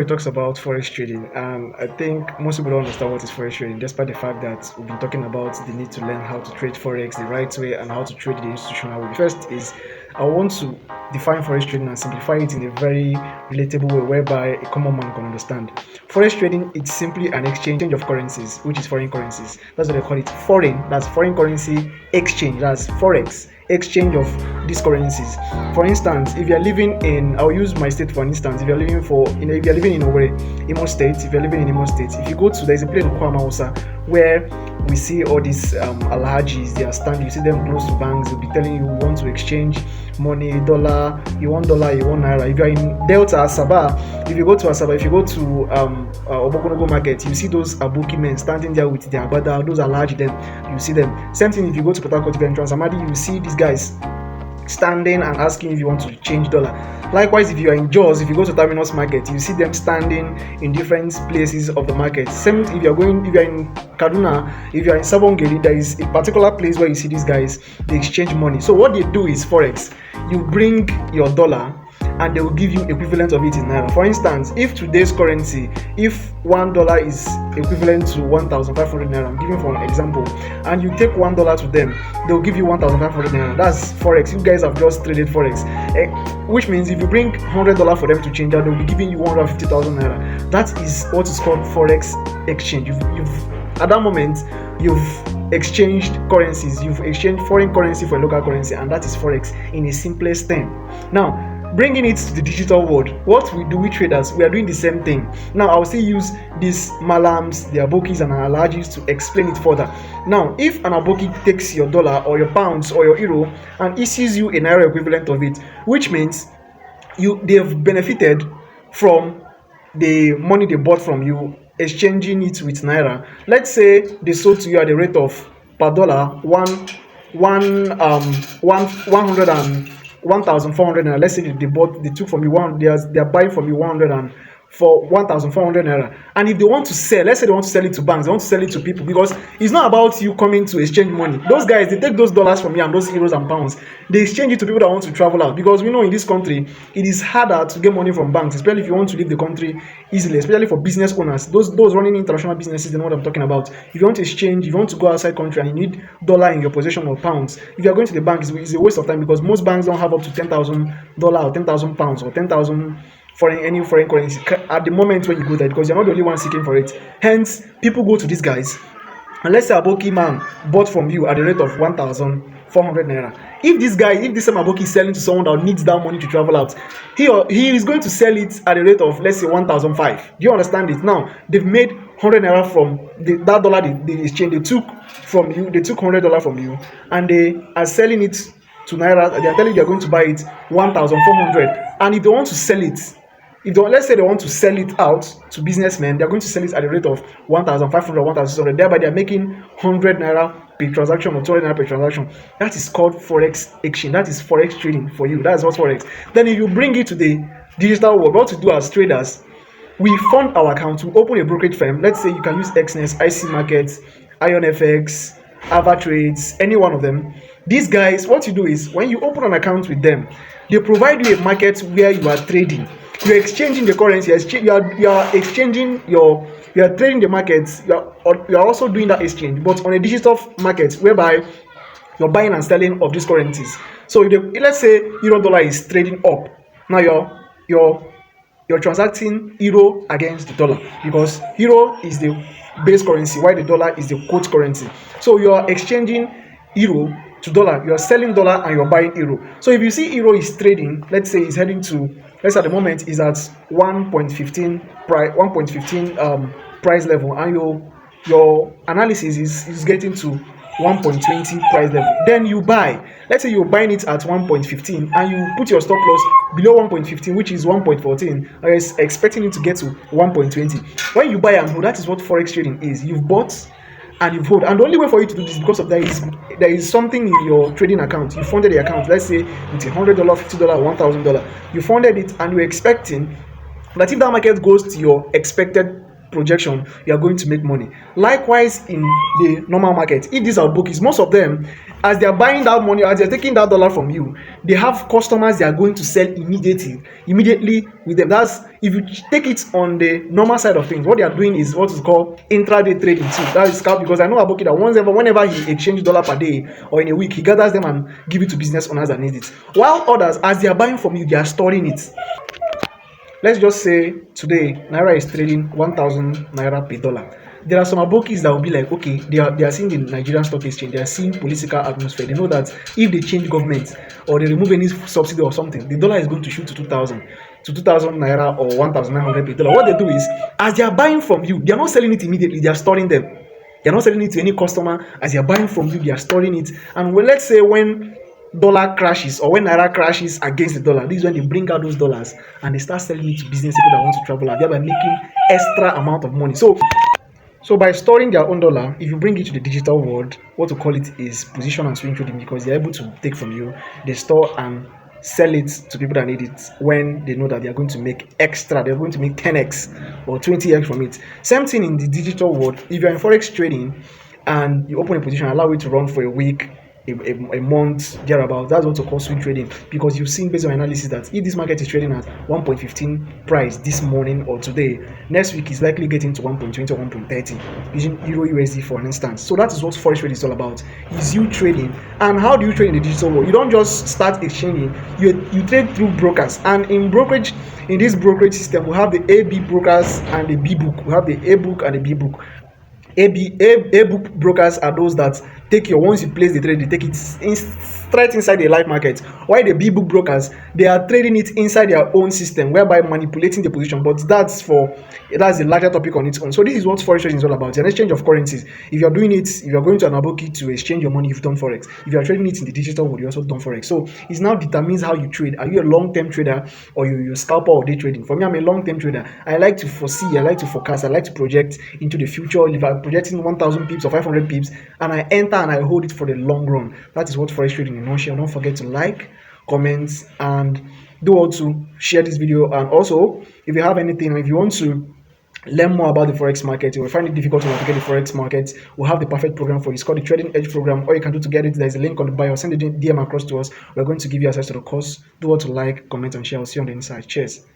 It talks about forex trading, and I think most people don't understand what is forex trading, despite the fact that we've been talking about the need to learn how to trade forex the right way and how to trade the institutional way. First is I want to define forex trading and simplify it in a very relatable way whereby a common man can understand. Forex trading is simply an exchange of currencies, which is foreign currencies. That's what they call it. Foreign, that's foreign currency exchange, that's forex exchange of these currencies. For instance, if you're living in, I'll use my state for instance. If you're living if you're living in Imo State, if you're living in Imo State, if you go to, there's a place in Kwamausa where we see all these alhajis. They are standing. You see them close to banks. They'll be telling you want to exchange money, dollar. You want dollar, you want naira. If you're in Delta Asaba, if you go to Asaba, if you go to Obokonogo market, you see those Aboki men standing there with their agbada. Those alhaji, them you see them. Same thing if you go to Port Harcourt, if you're in Transamadi, you see these guys standing and asking if you want to change dollar. Likewise, if you are in Jaws, if you go to Terminus Market, you see them standing in different places of the market. Same if you're in Kaduna, if you're in Sabongeri, there is a particular place where you see these guys, they exchange money. So what they do is forex. You bring your dollar and they will give you equivalent of it in naira. For instance, if today's currency, if $1 is equivalent to 1,500 naira, I'm giving for an example, and you take $1 to them, they'll give you 1,500 naira. That's forex. You guys have just traded forex, which means if you bring $100 for them to change out, they'll be giving you 150,000 naira. That is what is called forex exchange. You've at that moment you've exchanged currencies. You've exchanged foreign currency for local currency, and that is forex in a simplest term. Now, bringing it to the digital world, what we traders, we are doing the same thing. Now, I'll still use these malams, the abokis and alajis to explain it further. Now, if an aboki takes your dollar or your pounds or your euro and issues you a naira equivalent of it, which means they have benefited from the money they bought from you, exchanging it with naira. Let's say they sold to you at the rate of per dollar one hundred and 1,400 naira. Let's say they took from you they are buying from you 100 and for 1,400 naira. And if they want to sell, let's say they want to sell it to banks, they want to sell it to people, because it's not about you coming to exchange money. Those guys, they take those dollars from you and those euros and pounds, they exchange it to people that want to travel out, because we know in this country it is harder to get money from banks, especially if you want to leave the country easily, especially for business owners, those running international businesses. They know what I'm talking about. If you want to exchange, if you want to go outside country and you need dollar in your possession or pounds, if you are going to the bank, it's a waste of time, because most banks don't have up to $10,000 or 10,000 pounds or 10,000 any foreign currency at the moment when you go there, because you're not the only one seeking for it. Hence, people go to these guys, and let's say Aboki man bought from you at the rate of 1,400 naira. If this same Aboki is selling to someone that needs that money to travel out, he is going to sell it at the rate of, let's say, 1,005. Do you understand it? Now they've made 100 naira from that dollar they exchanged. They took $100 from you, and they are selling it to naira. They are telling you they are going to buy it 1,400, and if they want to sell it, let's say they want to sell it out to businessmen, they're going to sell it at the rate of 1,500, 1,600. Thereby, they're making 100 naira per transaction or 200 naira per transaction. That is called forex exchange. That is forex trading for you. That's what forex. Then, if you bring it to the digital world, what to do as traders? We fund our account. We open a brokerage firm. Let's say you can use XNES, IC Markets, IonFX, Ava Trades, any one of them. These guys, what you do is when you open an account with them, they provide you a market where you are trading. You're exchanging the currency. You are exchanging you are trading the markets. You are also doing that exchange, but on a digital market whereby you're buying and selling of these currencies. So let's say euro dollar is trading up. Now you're transacting euro against the dollar, because euro is the base currency while the dollar is the quote currency. So you are exchanging euro to dollar, you are selling dollar and you're buying euro. So if you see euro is trading, let's say it's heading to, let's at the moment is at 1.15 price level, and your analysis is getting to 1.20 price level, then you buy. Let's say you're buying it at 1.15 and you put your stop loss below 1.15, which is 1.14, and you're expecting it to get to 1.20. When you buy and hold, that is what forex trading is. You've bought and you've hold, and the only way for you to do this is because of there is something in your trading account. You funded the account, let's say with $100, $50, $1,000. You funded it and you're expecting that if that market goes to your expected projection, you are going to make money. Likewise, in the normal market, if these are bookies, most of them, as they are buying that money, as they're taking that dollar from you, they have customers they are going to sell immediately with them. That's if you take it on the normal side of things, what they are doing is what is called intraday trading too. That is scalp, because I know Aboki that whenever he exchanges dollar per day or in a week, he gathers them and give it to business owners that need it. While others, as they are buying from you, they are storing it. Let's just say today naira is trading 1,000 naira per dollar. There are some abokis that will be like, okay, they are seeing the Nigerian stock exchange, they are seeing political atmosphere. They know that if they change government or they remove any subsidy or something, the dollar is going to shoot to 2,000 naira or 1,900 per dollar. What they do is, as they are buying from you, they are not selling it immediately, they are storing them. They are not selling it to any customer. As they are buying from you, they are storing it. And let's say when dollar crashes or when naira crashes against the dollar, this is when they bring out those dollars and they start selling it to business people that want to travel out, thereby making extra amount of money. So by storing their own dollar, if you bring it to the digital world, what to call it is position and swing trading, because they're able to take from you, they store and sell it to people that need it when they know that they are going to make extra, they're going to make 10x or 20x from it. Same thing in the digital world. If you're in Forex trading and you open a position, allow it to run for a week, a month, thereabout, that's what we call swing trading, because you've seen based on analysis that if this market is trading at 1.15 price this morning or today, next week is likely getting to 1.20 or 1.30 using Euro USD for an instance. So that is what Forex trading is all about, is you trading. And how do you trade in the digital world? You don't just start exchanging, you trade through brokers. And in this brokerage system, we have the AB brokers and the B book. We have the A book and the B book. A book brokers are those that take your, once you place the trade, they take it straight inside the live market. While the B book brokers, they are trading it inside their own system, whereby manipulating the position. But that's a larger topic on its own. So this is what Forex trading is all about, an exchange of currencies. If you're doing it, if you're going to an Aboki to exchange your money, you've done Forex. If you're trading it in the digital world, you also done Forex. So it now determines how you trade. Are you a long-term trader or you're a scalper or day trading? For me, I'm a long-term trader. I like to foresee, I like to forecast, I like to project into the future. If I'm projecting 1,000 pips or 500 pips and I enter and I hold it for the long run, that is what Forex trading in a nutshell. Don't forget to like, comment, and do also share this video. And also, if you have anything, if you want to learn more about the Forex market, you will find it difficult to navigate the Forex market, we'll have the perfect program for you. It's called the Trading Edge program. All you can do to get it, there's a link on the bio. Send a DM across to us. We're going to give you access to the course. Do what to like, comment, and share. I'll see you on the inside. Cheers.